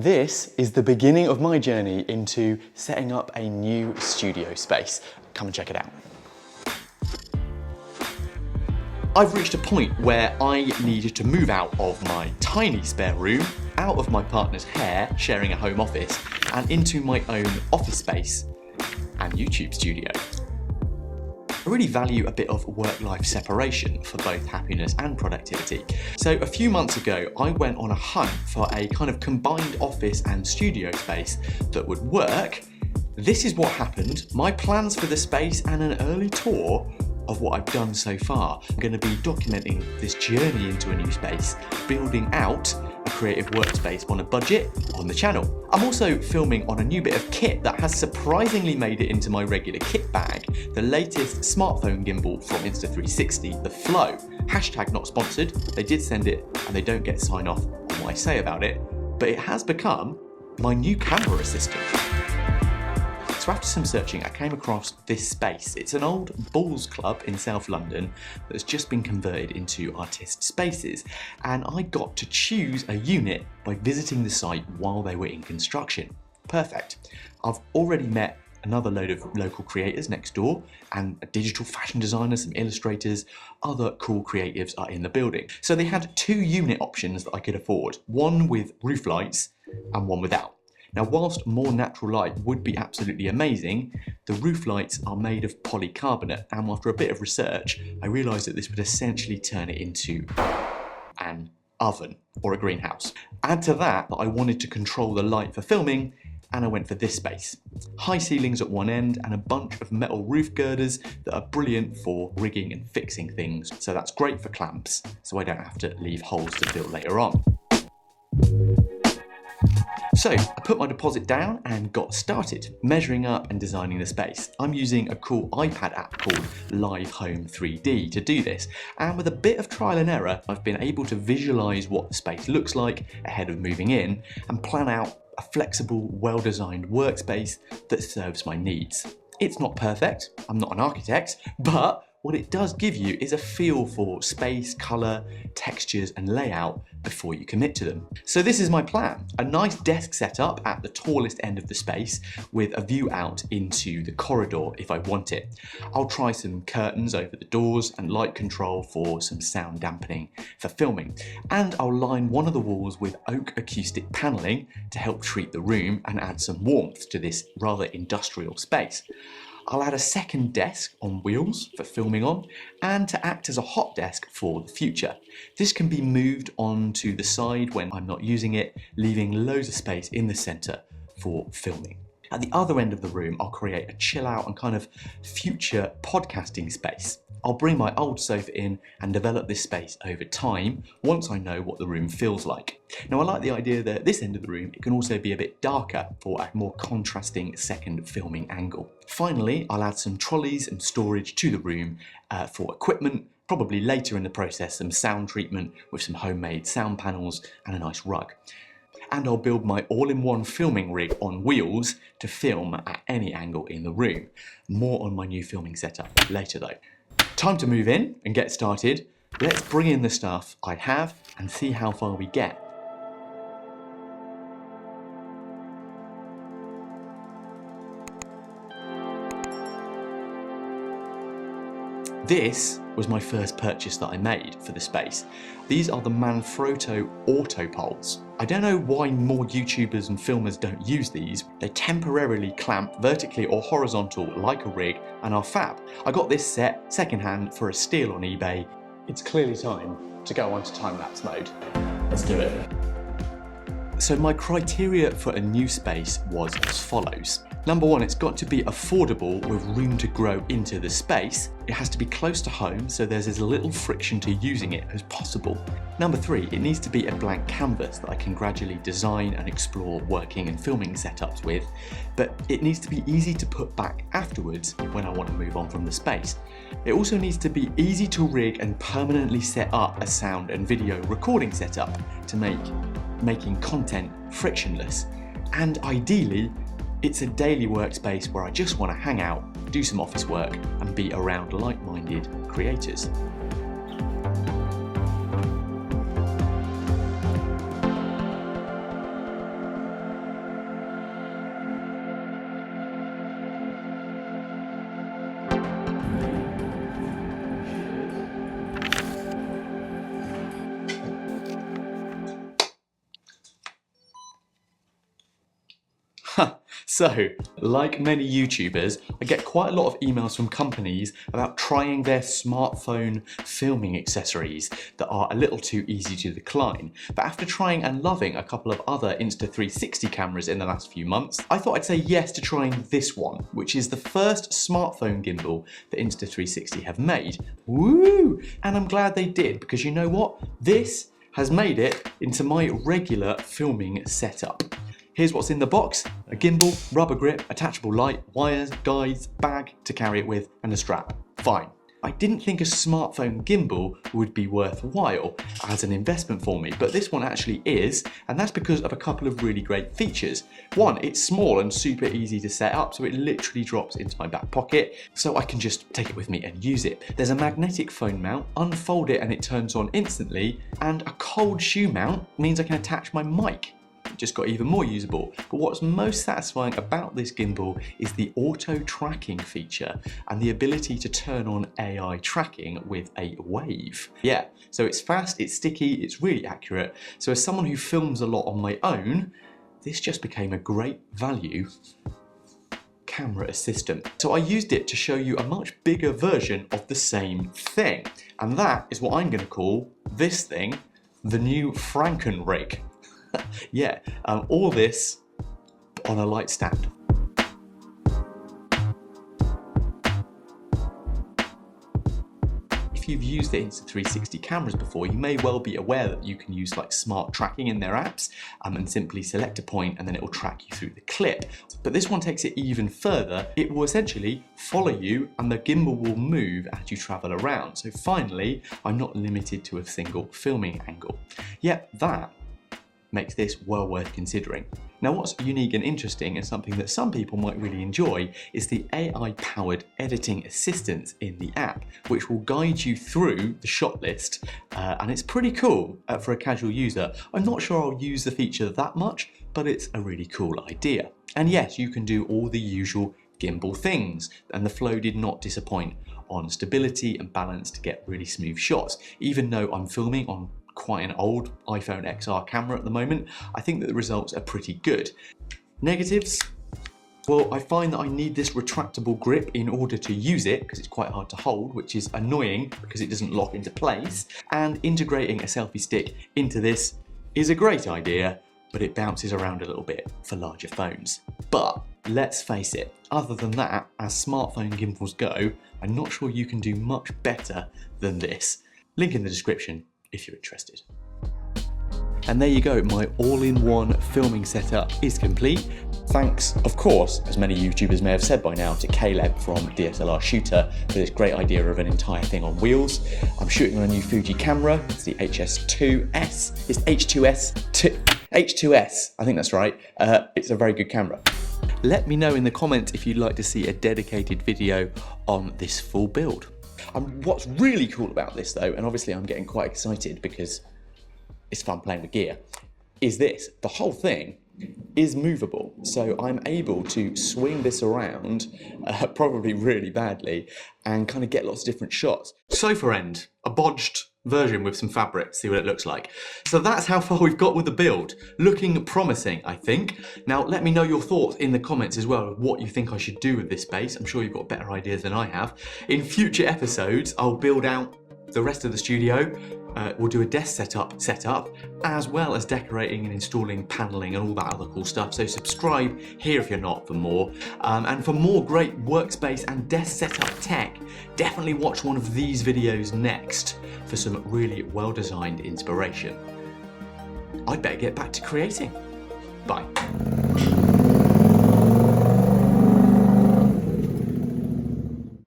This is the beginning of my journey into setting up a new studio space. Come and check it out. I've reached a point where I needed to move out of my tiny spare room, out of my partner's hair, sharing a home office, and into my own office space and YouTube studio. I really value a bit of work-life separation for both happiness and productivity. So a few months ago, I went on a hunt for a kind of combined office and studio space that would work. This is what happened, my plans for the space and an early tour of what I've done so far. I'm going to be documenting this journey into a new space, building out a creative workspace on a budget on the channel. I'm also filming on a new bit of kit that has surprisingly made it into my regular kit bag, the latest smartphone gimbal from Insta360, the Flow. Hashtag not sponsored, they did send it and they don't get sign off on what I say about it, but it has become my new camera assistant. So after some searching, I came across this space. It's an old bowls club in South London that's just been converted into artist spaces. And I got to choose a unit by visiting the site while they were in construction. Perfect. I've already met another load of local creators next door and a digital fashion designer, some illustrators, other cool creatives are in the building. So they had two unit options that I could afford, one with roof lights and one without. Now, whilst more natural light would be absolutely amazing, the roof lights are made of polycarbonate, and after a bit of research, I realised that this would essentially turn it into an oven or a greenhouse. Add to that I wanted to control the light for filming, and I went for this space. High ceilings at one end and a bunch of metal roof girders that are brilliant for rigging and fixing things, so that's great for clamps, so I don't have to leave holes to fill later on. So I put my deposit down and got started, measuring up and designing the space. I'm using a cool iPad app called Live Home 3D to do this, and with a bit of trial and error, I've been able to visualize what the space looks like ahead of moving in and plan out a flexible, well-designed workspace that serves my needs. It's not perfect, I'm not an architect, but what it does give you is a feel for space, colour, textures and layout before you commit to them. So this is my plan. A nice desk setup at the tallest end of the space with a view out into the corridor if I want it. I'll try some curtains over the doors and light control for some sound dampening for filming. And I'll line one of the walls with oak acoustic panelling to help treat the room and add some warmth to this rather industrial space. I'll add a second desk on wheels for filming on and to act as a hot desk for the future. This can be moved onto the side when I'm not using it, leaving loads of space in the centre for filming. At the other end of the room, I'll create a chill out and kind of future podcasting space. I'll bring my old sofa in and develop this space over time once I know what the room feels like. Now I like the idea that at this end of the room it can also be a bit darker for a more contrasting second filming angle. Finally, I'll add some trolleys and storage to the room for equipment, probably later in the process some sound treatment with some homemade sound panels and a nice rug. And I'll build my all-in-one filming rig on wheels to film at any angle in the room. More on my new filming setup later though. Time to move in and get started. Let's bring in the stuff I have and see how far we get. This was my first purchase that I made for the space. These are the Manfrotto auto poles. I don't know why more YouTubers and filmers don't use these. They temporarily clamp vertically or horizontal like a rig and are fab. I got this set secondhand for a steal on eBay. It's clearly time to go on to time-lapse mode. Let's do it. So my criteria for a new space was as follows. Number one, it's got to be affordable with room to grow into the space. It has to be close to home, so there's as little friction to using it as possible. Number three, it needs to be a blank canvas that I can gradually design and explore working and filming setups with, but it needs to be easy to put back afterwards when I want to move on from the space. It also needs to be easy to rig and permanently set up a sound and video recording setup to make making content frictionless. And ideally, it's a daily workspace where I just want to hang out, do some office work, and be around like-minded creators. So, like many YouTubers, I get quite a lot of emails from companies about trying their smartphone filming accessories that are a little too easy to decline. But after trying and loving a couple of other Insta360 cameras in the last few months, I thought I'd say yes to trying this one, which is the first smartphone gimbal that Insta360 have made. Woo! And I'm glad they did, because you know what? This has made it into my regular filming setup. Here's what's in the box: a gimbal, rubber grip, attachable light, wires, guides, bag to carry it with, and a strap. Fine. I didn't think a smartphone gimbal would be worthwhile as an investment for me, but this one actually is, and that's because of a couple of really great features. One, it's small and super easy to set up, so it literally drops into my back pocket, so I can just take it with me and use it. There's a magnetic phone mount, unfold it and it turns on instantly, and a cold shoe mount means I can attach my mic. It just got even more usable. But what's most satisfying about this gimbal is the auto tracking feature and the ability to turn on AI tracking with a wave. Yeah, so it's fast, it's sticky, it's really accurate. So as someone who films a lot on my own, this just became a great value camera assistant. So I used it to show you a much bigger version of the same thing. And that is what I'm going to call this thing, the new Frankenrig. Yeah, all this on a light stand. If you've used the Insta360 cameras before, you may well be aware that you can use like smart tracking in their apps and simply select a point and then it will track you through the clip. But this one takes it even further. It will essentially follow you and the gimbal will move as you travel around. So finally, I'm not limited to a single filming angle. Yet that makes this well worth considering. Now what's unique and interesting and something that some people might really enjoy is the AI-powered editing assistance in the app, which will guide you through the shot list, and it's pretty cool for a casual user. I'm not sure I'll use the feature that much, but it's a really cool idea. And yes, you can do all the usual gimbal things, and the flow did not disappoint on stability and balance to get really smooth shots. Even though I'm filming on quite an old iPhone XR camera at the moment, I think that the results are pretty good. Negatives? Well, I find that I need this retractable grip in order to use it because it's quite hard to hold, which is annoying because it doesn't lock into place. And integrating a selfie stick into this is a great idea, but it bounces around a little bit for larger phones. But let's face it, other than that, as smartphone gimbals go, I'm not sure you can do much better than this. Link in the description if you're interested. And there you go, my all-in-one filming setup is complete. Thanks, of course, as many YouTubers may have said by now, to Caleb from DSLR Shooter for this great idea of an entire thing on wheels. I'm shooting on a new Fuji camera, it's the HS2S, it's H2S, I think that's right. It's a very good camera. Let me know in the comments if you'd like to see a dedicated video on this full build. What's really cool about this though, and obviously I'm getting quite excited because it's fun playing with gear, is this. The whole thing is movable. So I'm able to swing this around, probably really badly, and kind of get lots of different shots. Sofa end, a bodged version with some fabric, see what it looks like. So that's how far we've got with the build. Looking promising, I think. Now let me know your thoughts in the comments as well, what you think I should do with this space. I'm sure you've got better ideas than I have. In future episodes, I'll build out the rest of the studio. We'll do a desk setup, as well as decorating and installing paneling and all that other cool stuff. So subscribe here if you're not for more. And for more great workspace and desk setup tech, definitely watch one of these videos next for some really well-designed inspiration. I'd better get back to creating. Bye.